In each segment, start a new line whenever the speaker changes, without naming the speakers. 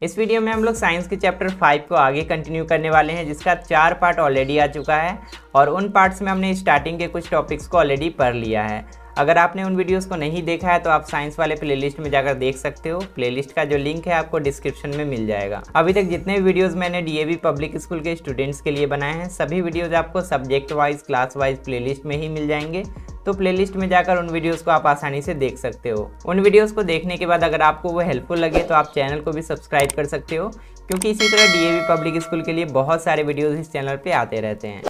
इस वीडियो में हम लोग साइंस के चैप्टर 5 को आगे कंटिन्यू करने वाले हैं, जिसका 4 पार्ट ऑलरेडी आ चुका है और उन पार्ट्स में हमने स्टार्टिंग के कुछ टॉपिक्स को ऑलरेडी पढ़ लिया है। अगर आपने उन वीडियोस को नहीं देखा है तो आप साइंस वाले प्लेलिस्ट में जाकर देख सकते हो। प्लेलिस्ट का जो लिंक है आपको डिस्क्रिप्शन में मिल जाएगा। अभी तक जितने भी वीडियोस मैंने डीएवी पब्लिक स्कूल के स्टूडेंट्स के लिए बनाए हैं, सभी वीडियोज़ आपको subject wise class wise playlist में ही मिल जाएंगे। तो प्लेलिस्ट में जाकर उन वीडियोस को आप आसानी से देख सकते हो। उन वीडियोस को देखने के बाद अगर आपको वो हेल्पफुल लगे तो आप चैनल को भी सब्सक्राइब कर सकते हो, क्योंकि इसी तरह डीएवी पब्लिक स्कूल के लिए बहुत सारे वीडियोस इस चैनल पे आते रहते हैं।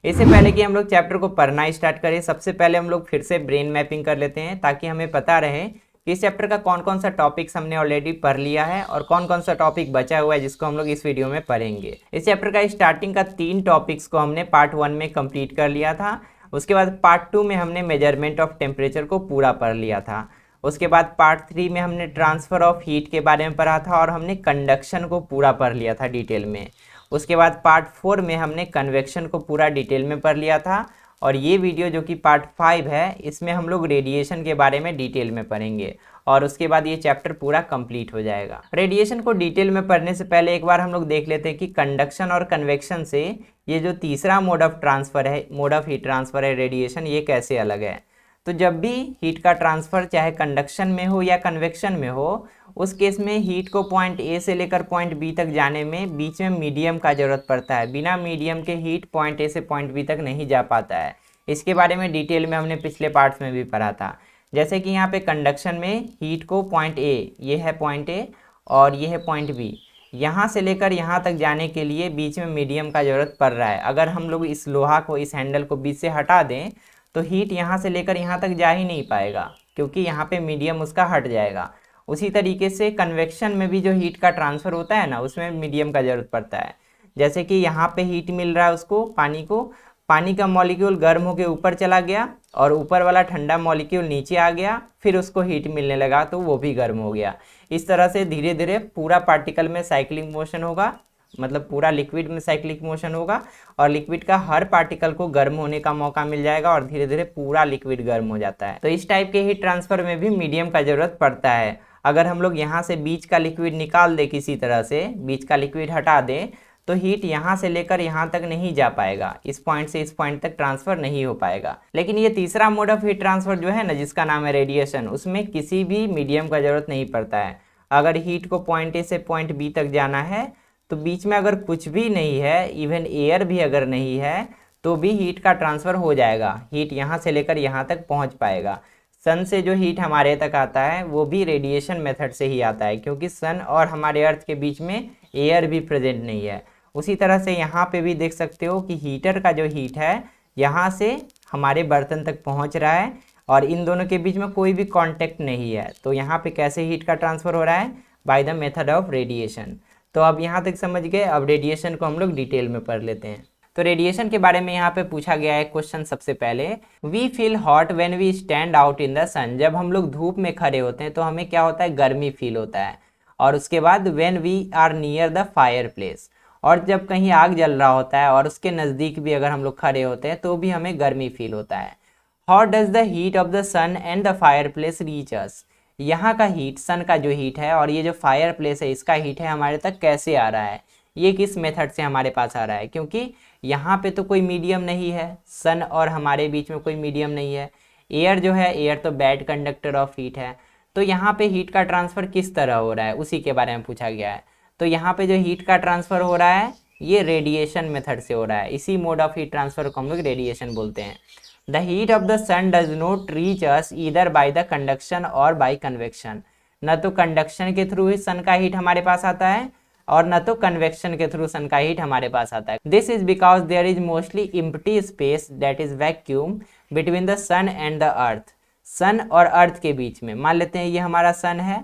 इससे पहले कि हम लोग चैप्टर को पढ़ना स्टार्ट करें, सबसे पहले हम लोग फिर से ब्रेन मैपिंग कर लेते हैं, ताकि हमें पता रहे कि इस चैप्टर का कौन कौन सा टॉपिक्स हमने ऑलरेडी पढ़ लिया है और कौन कौन सा टॉपिक बचा हुआ है जिसको हम लोग इस वीडियो में पढ़ेंगे। इस चैप्टर का स्टार्टिंग का 3 टॉपिक्स को हमने पार्ट 1 में कंप्लीट कर लिया था। उसके बाद पार्ट 2 में हमने मेजरमेंट ऑफ टेम्परेचर को पूरा पढ़ लिया था। उसके बाद पार्ट 3 में हमने ट्रांसफ़र ऑफ हीट के बारे में पढ़ा था और हमने कंडक्शन को पूरा पढ़ लिया था डिटेल में। उसके बाद पार्ट 4 में हमने कन्वेक्शन को पूरा डिटेल में पढ़ लिया था। और ये वीडियो जो कि पार्ट 5 है, इसमें हम लोग रेडिएशन के बारे में डिटेल में पढ़ेंगे और उसके बाद ये चैप्टर पूरा कंप्लीट हो जाएगा। रेडिएशन को डिटेल में पढ़ने से पहले एक बार हम लोग देख लेते हैं कि कंडक्शन और कन्वेक्शन से ये जो तीसरा मोड ऑफ ट्रांसफ़र है, मोड ऑफ हीट ट्रांसफ़र है रेडिएशन, ये कैसे अलग है। तो जब भी हीट का ट्रांसफ़र चाहे कंडक्शन में हो या कन्वेक्शन में हो, उस केस में हीट को पॉइंट ए से लेकर पॉइंट बी तक जाने में बीच में मीडियम का ज़रूरत पड़ता है। बिना मीडियम के हीट पॉइंट ए से पॉइंट बी तक नहीं जा पाता है। इसके बारे में डिटेल में हमने पिछले पार्ट्स में भी पढ़ा था। जैसे कि यहाँ पे कंडक्शन में हीट को पॉइंट ए, ये है पॉइंट ए और ये है पॉइंट बी, यहाँ से लेकर यहाँ तक जाने के लिए बीच में मीडियम का ज़रूरत पड़ रहा है। अगर हम लोग इस लोहा को, इस हैंडल को बीच से हटा दें तो हीट यहाँ से लेकर यहाँ तक जा ही नहीं पाएगा, क्योंकि यहाँ पे मीडियम उसका हट जाएगा। उसी तरीके से कन्वेक्शन में भी जो हीट का ट्रांसफ़र होता है ना, उसमें मीडियम का ज़रूरत पड़ता है। जैसे कि यहाँ पे हीट मिल रहा है उसको, पानी का मॉलिक्यूल गर्म होकर ऊपर चला गया और ऊपर वाला ठंडा मॉलिक्यूल नीचे आ गया, फिर उसको हीट मिलने लगा तो वो भी गर्म हो गया। इस तरह से धीरे धीरे पूरा पार्टिकल में साइक्लिक मोशन होगा, मतलब पूरा लिक्विड में साइक्लिक मोशन होगा और लिक्विड का हर पार्टिकल को गर्म होने का मौका मिल जाएगा और धीरे धीरे पूरा लिक्विड गर्म हो जाता है। तो इस टाइप के हीट ट्रांसफ़र में भी मीडियम का ज़रूरत पड़ता है। अगर हम लोग यहाँ से बीच का लिक्विड निकाल दें, किसी तरह से बीच का लिक्विड हटा दें, तो हीट यहाँ से लेकर यहाँ तक नहीं जा पाएगा, इस पॉइंट से इस पॉइंट तक ट्रांसफ़र नहीं हो पाएगा। लेकिन ये तीसरा मोड ऑफ हीट ट्रांसफ़र जो है ना, जिसका नाम है रेडिएशन, उसमें किसी भी मीडियम का ज़रूरत नहीं पड़ता है। अगर हीट को पॉइंट ए से पॉइंट बी तक जाना है तो बीच में अगर कुछ भी नहीं है, इवन एयर भी अगर नहीं है, तो भी हीट का ट्रांसफ़र हो जाएगा। हीट यहाँ से लेकर यहाँ तक पहुँच पाएगा। सन से जो हीट हमारे तक आता है वो भी रेडिएशन मेथड से ही आता है, क्योंकि सन और हमारे अर्थ के बीच में एयर भी प्रेजेंट नहीं है। उसी तरह से यहाँ पे भी देख सकते हो कि हीटर का जो हीट है यहाँ से हमारे बर्तन तक पहुँच रहा है और इन दोनों के बीच में कोई भी कांटेक्ट नहीं है। तो यहाँ पे कैसे हीट का ट्रांसफ़र हो रहा है? By the method of radiation. तो अब यहाँ तक समझ गए। अब रेडिएशन को हम लोग डिटेल में पढ़ लेते हैं। तो रेडिएशन के बारे में यहाँ पे पूछा गया है क्वेश्चन। सबसे पहले, we feel hot when we stand out in the sun. जब हम लोग धूप में खड़े होते हैं तो हमें क्या होता है? गर्मी फील होता है। और उसके बाद when we are near the fire place, और जब कहीं आग जल रहा होता है और उसके नज़दीक भी अगर हम लोग खड़े होते हैं तो भी हमें गर्मी फील होता है। How does the heat of the sun and the fire place reach us. यहाँ का हीट, सन का जो हीट है और ये जो फायर प्लेस है इसका हीट है, हमारे तक कैसे आ रहा है? ये किस मेथड से हमारे पास आ रहा है? क्योंकि यहाँ पे तो कोई मीडियम नहीं है, सन और हमारे बीच में कोई मीडियम नहीं है। एयर जो है, एयर तो बैड कंडक्टर ऑफ हीट है। तो यहाँ पे हीट का ट्रांसफ़र किस तरह हो रहा है, उसी के बारे में पूछा गया है। तो यहाँ पे जो हीट का ट्रांसफ़र हो रहा है ये रेडिएशन मेथड से हो रहा है। इसी मोड ऑफ हीट ट्रांसफ़र को हम लोग रेडिएशन बोलते हैं। The heat of the sun does not reach us either by the conduction और बाय कन्वेक्शन। न तो कंडक्शन के थ्रू ही सन का हीट हमारे पास आता है और न तो कन्वेक्शन के थ्रू सन का हीट हमारे पास आता है। This is because there is mostly empty space, that is vacuum, between the sun and the earth. Sun और अर्थ के बीच में, मान लेते हैं ये हमारा सन है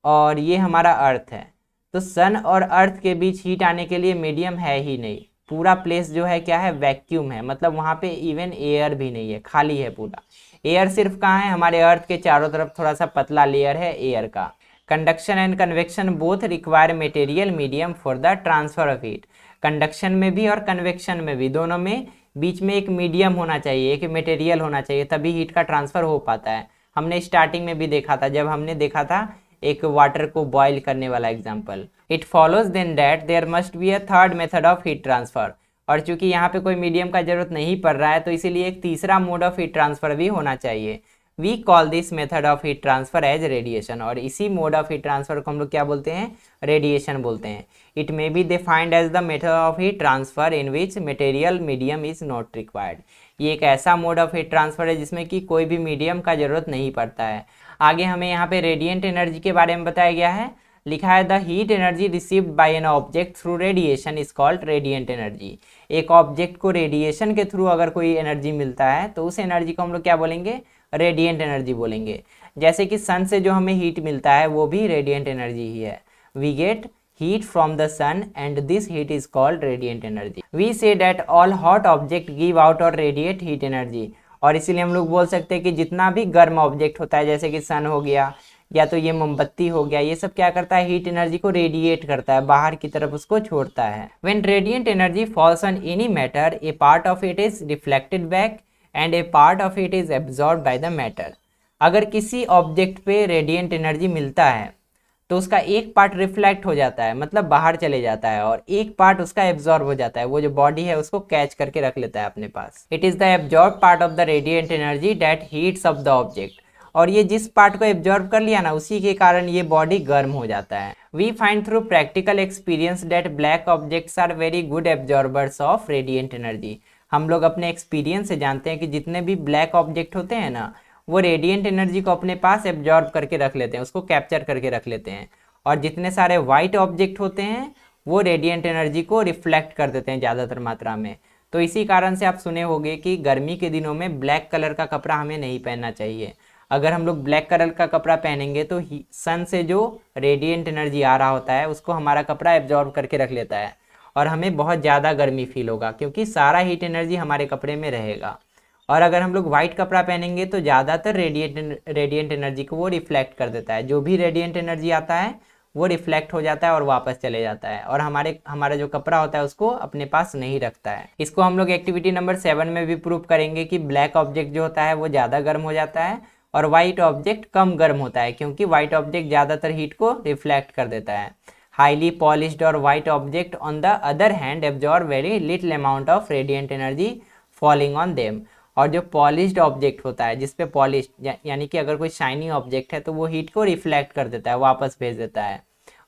और ये हमारा अर्थ है, तो सन और अर्थ के बीच हीट आने के लिए मीडियम है ही नहीं। पूरा प्लेस जो है क्या है? वैक्यूम है, मतलब वहाँ पे इवन एयर भी नहीं है, खाली है पूरा। एयर सिर्फ कहाँ है? हमारे अर्थ के चारों तरफ थोड़ा सा पतला लेयर है एयर का। Conduction and convection both require material medium for the transfer of heat. Conduction में भी और कन्वेक्शन में भी, दोनों में बीच में एक मीडियम होना चाहिए, एक मटेरियल होना चाहिए, तभी हीट का ट्रांसफर हो पाता है। हमने स्टार्टिंग में भी देखा था जब हमने देखा था एक वाटर को बॉईल करने वाला example. It follows then that there must be a third method of heat transfer. और चूंकि यहाँ पे कोई मीडियम का जरूरत नहीं पड़ रहा है तो इसीलिए एक तीसरा मोड ऑफ हीट ट्रांसफर भी होना चाहिए। We call this method of heat transfer as radiation. और इसी मोड ऑफ हीट ट्रांसफर को हम लोग क्या बोलते हैं? रेडिएशन बोलते हैं। It may be defined as the method of heat transfer in which material medium is not required. ये एक ऐसा मोड ऑफ हीट ट्रांसफर है जिसमें कि कोई भी मीडियम का जरूरत नहीं पड़ता है। आगे हमें यहाँ पे रेडिएंट एनर्जी के बारे में बताया गया है, लिखा है the heat energy received by an object through radiation is called radiant energy. एक ऑब्जेक्ट को रेडिएशन के थ्रू अगर कोई एनर्जी मिलता है तो उस एनर्जी को हम लोग क्या बोलेंगे? रेडिएंट एनर्जी बोलेंगे। जैसे कि सन से जो हमें हीट मिलता है वो भी रेडिएंट एनर्जी ही है। We get heat from the sun and this heat is called radiant energy. We say that all hot object give out or radiate heat energy. और इसीलिए हम लोग बोल सकते हैं कि जितना भी गर्म ऑब्जेक्ट होता है जैसे कि सन हो गया या तो ये मोमबत्ती हो गया, ये सब क्या करता है? हीट एनर्जी को रेडिएट करता है, बाहर की तरफ उसको छोड़ता है। When radiant energy falls on any matter, a part of it is reflected back and a part of it is absorbed by the matter. अगर किसी ऑब्जेक्ट पे रेडिएंट एनर्जी मिलता है तो उसका एक पार्ट रिफ्लेक्ट हो जाता है, मतलब बाहर चले जाता है, और एक पार्ट उसका एब्जॉर्ब हो जाता है, वो जो बॉडी है उसको कैच करके रख लेता है अपने पास। It is the absorb part of the radiant energy that heats up the object. और ये जिस पार्ट को एब्जॉर्ब कर लिया ना, उसी के कारण ये बॉडी गर्म हो जाता है। We find through practical experience that black objects are very good absorbers of radiant energy. हम लोग अपने एक्सपीरियंस से जानते हैं कि जितने भी ब्लैक ऑब्जेक्ट होते हैं ना, वो रेडिएंट एनर्जी को अपने पास एब्जॉर्ब करके रख लेते हैं, उसको कैप्चर करके रख लेते हैं। और जितने सारे वाइट ऑब्जेक्ट होते हैं वो रेडिएंट एनर्जी को रिफ्लेक्ट कर देते हैं ज़्यादातर मात्रा में। तो इसी कारण से आप सुने होंगे कि गर्मी के दिनों में ब्लैक कलर का कपड़ा हमें नहीं पहनना चाहिए। अगर हम लोग ब्लैक कलर का कपड़ा पहनेंगे तो सन से जो रेडिएंट एनर्जी आ रहा होता है उसको हमारा कपड़ा एब्जॉर्ब करके रख लेता है और हमें बहुत ज़्यादा गर्मी फील होगा, क्योंकि सारा हीट एनर्जी हमारे कपड़े में रहेगा। और अगर हम लोग वाइट कपड़ा पहनेंगे तो ज़्यादातर रेडिएंट एनर्जी को वो रिफ्लेक्ट कर देता है। जो भी रेडिएंट एनर्जी आता है वो रिफ्लेक्ट हो जाता है और वापस चले जाता है, और हमारा जो कपड़ा होता है उसको अपने पास नहीं रखता है। इसको हम लोग एक्टिविटी नंबर 7 में भी प्रूव करेंगे कि ब्लैक ऑब्जेक्ट जो होता है वो ज़्यादा गर्म हो जाता है और वाइट ऑब्जेक्ट कम गर्म होता है, क्योंकि वाइट ऑब्जेक्ट ज़्यादातर हीट को रिफ्लेक्ट कर देता है। हाईली पॉलिश्ड और white object on the other hand absorb very little amount of radiant energy falling on them. और जो पॉलिश्ड ऑब्जेक्ट होता है, जिसपे पॉलिश्ड यानी कि अगर कोई शाइनी ऑब्जेक्ट है तो वो हीट को रिफ्लेक्ट कर देता है, वापस भेज देता है,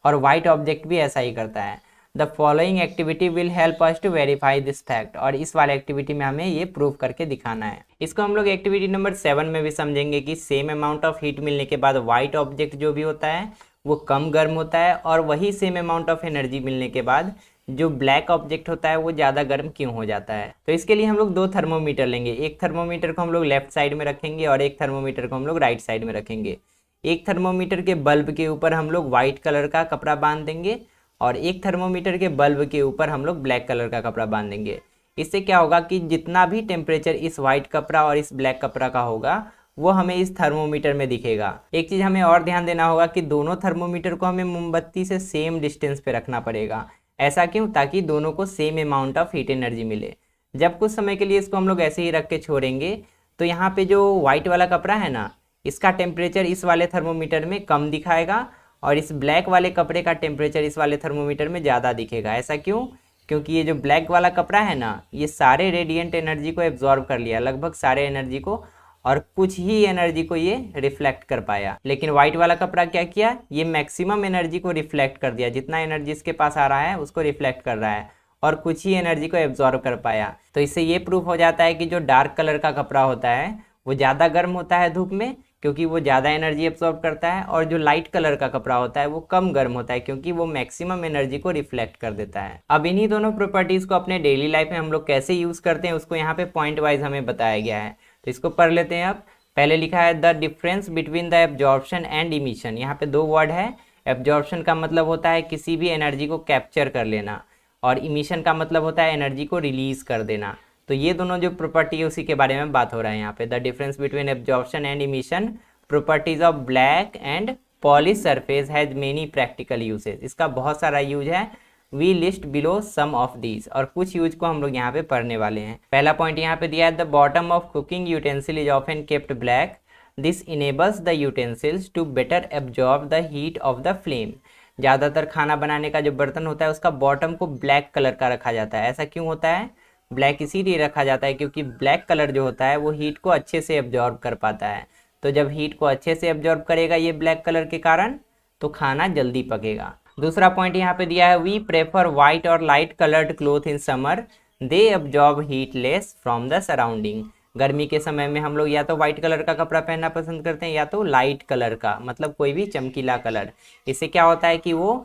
और वाइट ऑब्जेक्ट भी ऐसा ही करता है। The following activity will help us to verify this fact. और इस वाले एक्टिविटी में हमें ये प्रूव करके दिखाना है। इसको हम लोग एक्टिविटी नंबर 7 में भी समझेंगे कि सेम अमाउंट ऑफ हीट मिलने के बाद वाइट ऑब्जेक्ट जो भी होता है वो कम गर्म होता है, और वही सेम अमाउंट ऑफ एनर्जी मिलने के बाद जो ब्लैक ऑब्जेक्ट होता है वो ज़्यादा गर्म क्यों हो जाता है। तो इसके लिए हम लोग 2 थर्मोमीटर लेंगे। एक थर्मोमीटर को हम लोग लेफ्ट साइड में रखेंगे और एक थर्मोमीटर को हम लोग राइट साइड में रखेंगे। एक थर्मोमीटर के बल्ब के ऊपर हम लोग वाइट कलर का कपड़ा बांध देंगे और एक थर्मोमीटर के बल्ब के ऊपर हम लोग ब्लैक कलर का कपड़ा बांध देंगे। इससे क्या होगा कि जितना भी टेम्परेचर इस वाइट कपड़ा और इस ब्लैक कपड़ा का होगा वो हमें इस थर्मोमीटर में दिखेगा। एक चीज़ हमें और ध्यान देना होगा कि दोनों थर्मोमीटर को हमें मोमबत्ती से सेम डिस्टेंस पे रखना पड़ेगा। ऐसा क्यों? ताकि दोनों को same amount of heat energy मिले। जब कुछ समय के लिए इसको हम लोग ऐसे ही रख के छोड़ेंगे तो यहाँ पे जो वाइट वाला कपड़ा है ना, इसका टेम्परेचर इस वाले थर्मोमीटर में कम दिखाएगा और इस ब्लैक वाले कपड़े का टेम्परेचर इस वाले थर्मोमीटर में ज़्यादा दिखेगा। ऐसा क्यों? क्योंकि ये जो ब्लैक वाला कपड़ा है ना, ये सारे रेडिएंट एनर्जी को एब्जॉर्ब कर लिया, लगभग सारे एनर्जी को, और कुछ ही एनर्जी को ये रिफ्लेक्ट कर पाया। लेकिन व्हाइट वाला कपड़ा क्या किया? ये मैक्सिमम एनर्जी को रिफ्लेक्ट कर दिया, जितना एनर्जी इसके पास आ रहा है उसको रिफ्लेक्ट कर रहा है, और कुछ ही एनर्जी को एब्जॉर्ब कर पाया। तो इससे ये प्रूफ हो जाता है कि जो डार्क कलर का कपड़ा होता है वो ज़्यादा गर्म होता है धूप में, क्योंकि वो ज़्यादा एनर्जी एब्जॉर्ब करता है, और जो लाइट कलर का कपड़ा होता है वो कम गर्म होता है, क्योंकि वो मैक्सिमम एनर्जी को रिफ्लेक्ट कर देता है। अब इन्हीं दोनों प्रॉपर्टीज़ को अपने डेली लाइफ में हम लोग कैसे यूज़ करते हैं उसको यहाँ पे पॉइंट वाइज हमें बताया गया है। तो इसको पढ़ लेते हैं। अब पहले लिखा है the difference between the absorption and emission. यहाँ पे 2 वर्ड है। एब्जॉर्प्शन का मतलब होता है किसी भी एनर्जी को कैप्चर कर लेना, और इमिशन का मतलब होता है एनर्जी को रिलीज कर देना। तो ये दोनों जो प्रॉपर्टी है उसी के बारे में बात हो रहा है यहाँ पे। The difference between absorption and emission, properties of black and polish surface has many practical usage. इसका बहुत सारा यूज है we list below some of these, और कुछ यूज को हम लोग यहाँ पे पढ़ने वाले हैं। पहला पॉइंट यहाँ पे दिया है, the bottom of cooking utensil is often kept black, this enables the utensils to better absorb the heat of the flame. ज़्यादातर खाना बनाने का जो बर्तन होता है उसका बॉटम को ब्लैक कलर का रखा जाता है। ऐसा क्यों होता है? ब्लैक इसीलिए रखा जाता है क्योंकि ब्लैक कलर जो होता है वो हीट को अच्छे से एब्जॉर्ब कर पाता है। तो जब हीट को अच्छे से एब्जॉर्ब करेगा ये ब्लैक कलर के कारण, तो खाना जल्दी पकेगा। दूसरा पॉइंट यहाँ पे दिया है, वी प्रेफर वाइट और light coloured cloth in summer, they absorb heat less from the surrounding. गर्मी के समय में हम लोग या तो वाइट कलर का कपड़ा पहनना पसंद करते हैं या तो लाइट कलर का, मतलब कोई भी चमकीला कलर। इससे क्या होता है कि वो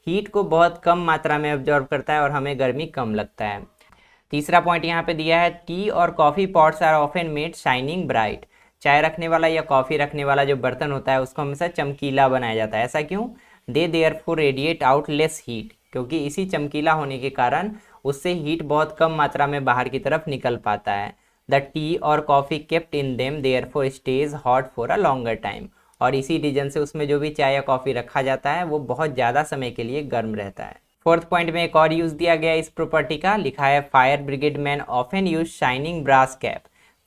हीट को बहुत कम मात्रा में एब्जॉर्ब करता है और हमें गर्मी कम लगता है। तीसरा पॉइंट यहाँ पे दिया है, टी और coffee pots are often made shining bright. चाय रखने वाला या कॉफ़ी रखने वाला जो बर्तन होता है उसको हमेशा चमकीला बनाया जाता है। ऐसा क्यों? They therefore radiate out less heat, क्योंकि इसी चमकीला होने के कारण उससे हीट बहुत कम मात्रा में बाहर की तरफ निकल पाता है। द टी और coffee kept in them therefore stage hot for a longer time, और इसी रीजन से उसमें जो भी चाय या कॉफ़ी रखा जाता है वो बहुत ज़्यादा समय के लिए गर्म रहता है। फोर्थ पॉइंट में एक और यूज़ दिया गया इस प्रॉपर्टी का, लिखा है fire brigade man often use shining brass cap.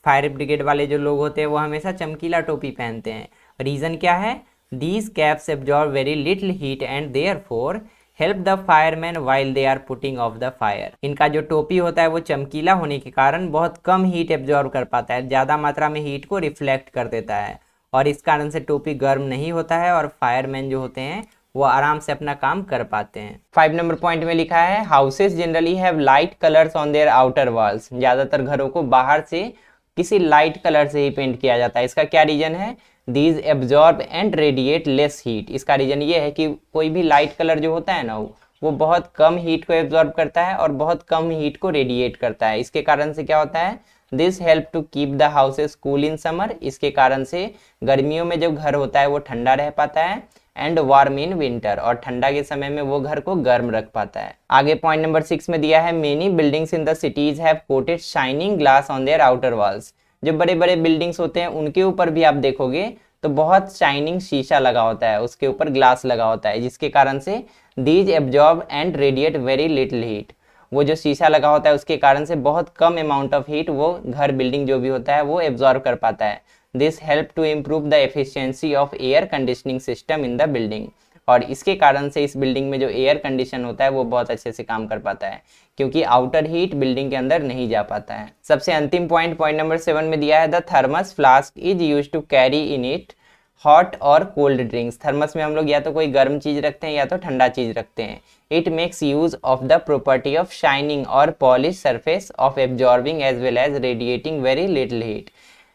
Fire brigade वाले जो लोग होते हैं वो हमेशा चमकीला टोपी पहनते हैं। रीज़न क्या है? These caps absorb very little heat and therefore help the fireman while they are putting off the fire. इनका जो टोपी होता है वो चमकीला होने के कारण बहुत कम हीट एब्जॉर्ब कर पाता है, ज़्यादा मात्रा में हीट को रिफ्लेक्ट कर देता है, और इस कारण से टोपी गर्म नहीं होता है और फायरमैन जो होते हैं वो आराम से अपना काम कर पाते हैं। 5 नंबर पॉइंट में लिखा है, houses generally have light colours on their outer walls. ज़्यादातर घरों को बाहर से किसी लाइट कलर से ही पेंट किया जाता है। इसका क्या रीजन है? These absorb and radiate less heat. इसका रीजन ये है कि कोई भी लाइट कलर जो होता है ना वो बहुत कम हीट को एब्जॉर्ब करता है और बहुत कम हीट को रेडिएट करता है। इसके कारण से क्या होता है? This help to keep the houses cool in summer. इसके कारण से गर्मियों में जो घर होता है वो ठंडा रह पाता है, एंड वार्म इन विंटर, और ठंडा के समय में वो घर को गर्म रख पाता है। आगे पॉइंट नंबर 6 में दिया है, many buildings in the cities have coated shining glass on their outer walls. जो बड़े बड़े बिल्डिंग्स होते हैं उनके ऊपर भी आप देखोगे तो बहुत शाइनिंग शीशा लगा होता है, उसके ऊपर ग्लास लगा होता है, जिसके कारण से these absorb and radiate very little heat. वो जो शीशा लगा होता है उसके कारण से बहुत कम अमाउंट ऑफ हीट वो घर बिल्डिंग जो भी होता है वो एब्जॉर्ब कर पाता है। This help to improve the efficiency of air conditioning system in the building. और इसके कारण से इस बिल्डिंग में जो एयर कंडीशन होता है वो बहुत अच्छे से काम कर पाता है, क्योंकि आउटर हीट बिल्डिंग के अंदर नहीं जा पाता है। सबसे अंतिम पॉइंट नंबर 7 में दिया है, the thermos flask is use to carry in it hot और कोल्ड ड्रिंक्स। थर्मस में हम लोग या तो कोई गर्म चीज रखते हैं या तो ठंडा चीज रखते हैं। It makes use of the property of shining और polish surface of absorbing as well as radiating very little heat.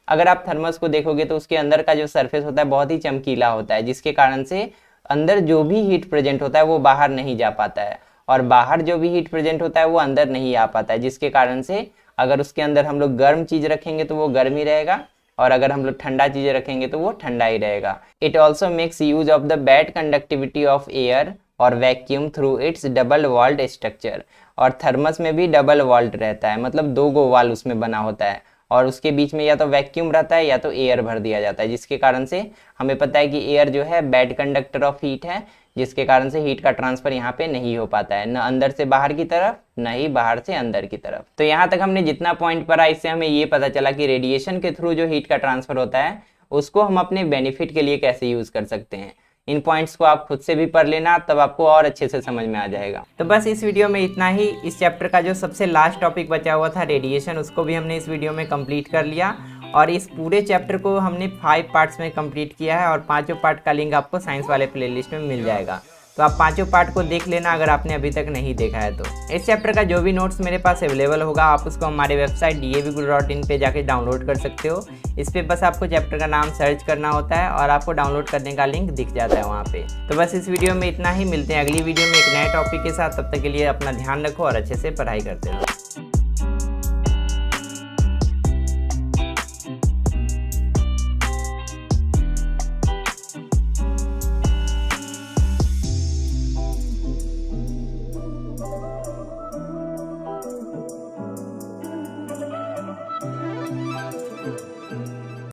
अगर आप थर्मस को देखोगे तो उसके अंदर का जो सरफेस होता है बहुत ही चमकीला होता है, जिसके कारण से अंदर जो भी हीट प्रेजेंट होता है वो बाहर नहीं जा पाता है, और बाहर जो भी हीट प्रेजेंट होता है वो अंदर नहीं आ पाता है, जिसके कारण से अगर उसके अंदर हम लोग गर्म चीज रखेंगे तो वो गर्म ही रहेगा, और अगर हम लोग ठंडा चीजें रखेंगे तो वो ठंडा ही रहेगा। It also makes use of the bad conductivity of air और vacuum through its double walled structure. और थर्मस में भी डबल वॉल्ड रहता है, मतलब 2 गो वाल उसमें बना होता है, और उसके बीच में या तो वैक्यूम रहता है या तो एयर भर दिया जाता है, जिसके कारण से हमें पता है कि एयर जो है बैड कंडक्टर ऑफ हीट है, जिसके कारण से हीट का ट्रांसफर यहाँ पे नहीं हो पाता है, न अंदर से बाहर की तरफ न ही बाहर से अंदर की तरफ। तो यहाँ तक हमने जितना पॉइंट पढ़ा इससे हमें ये पता चला कि रेडिएशन के थ्रू जो हीट का ट्रांसफर होता है उसको हम अपने बेनिफिट के लिए कैसे यूज कर सकते हैं। इन पॉइंट्स को आप खुद से भी पढ़ लेना, तब आपको और अच्छे से समझ में आ जाएगा। तो बस इस वीडियो में इतना ही। इस चैप्टर का जो सबसे लास्ट टॉपिक बचा हुआ था रेडिएशन, उसको भी हमने इस वीडियो में कंप्लीट कर लिया, और इस पूरे चैप्टर को हमने 5 पार्ट्स में कंप्लीट किया है, और 5 पार्ट का लिंक आपको साइंस वाले प्लेलिस्ट में मिल जाएगा। तो आप 5 पार्ट को देख लेना अगर आपने अभी तक नहीं देखा है तो। इस चैप्टर का जो भी नोट्स मेरे पास अवेलेबल होगा आप उसको हमारे वेबसाइट davguru.in पे जाके डाउनलोड कर सकते हो। इस पे बस आपको चैप्टर का नाम सर्च करना होता है और आपको डाउनलोड करने का लिंक दिख जाता है वहाँ पे। तो बस इस वीडियो में इतना ही, मिलते हैं अगली वीडियो में एक नए टॉपिक के साथ। तब तक के लिए अपना ध्यान रखो और अच्छे से पढ़ाई करते रहो।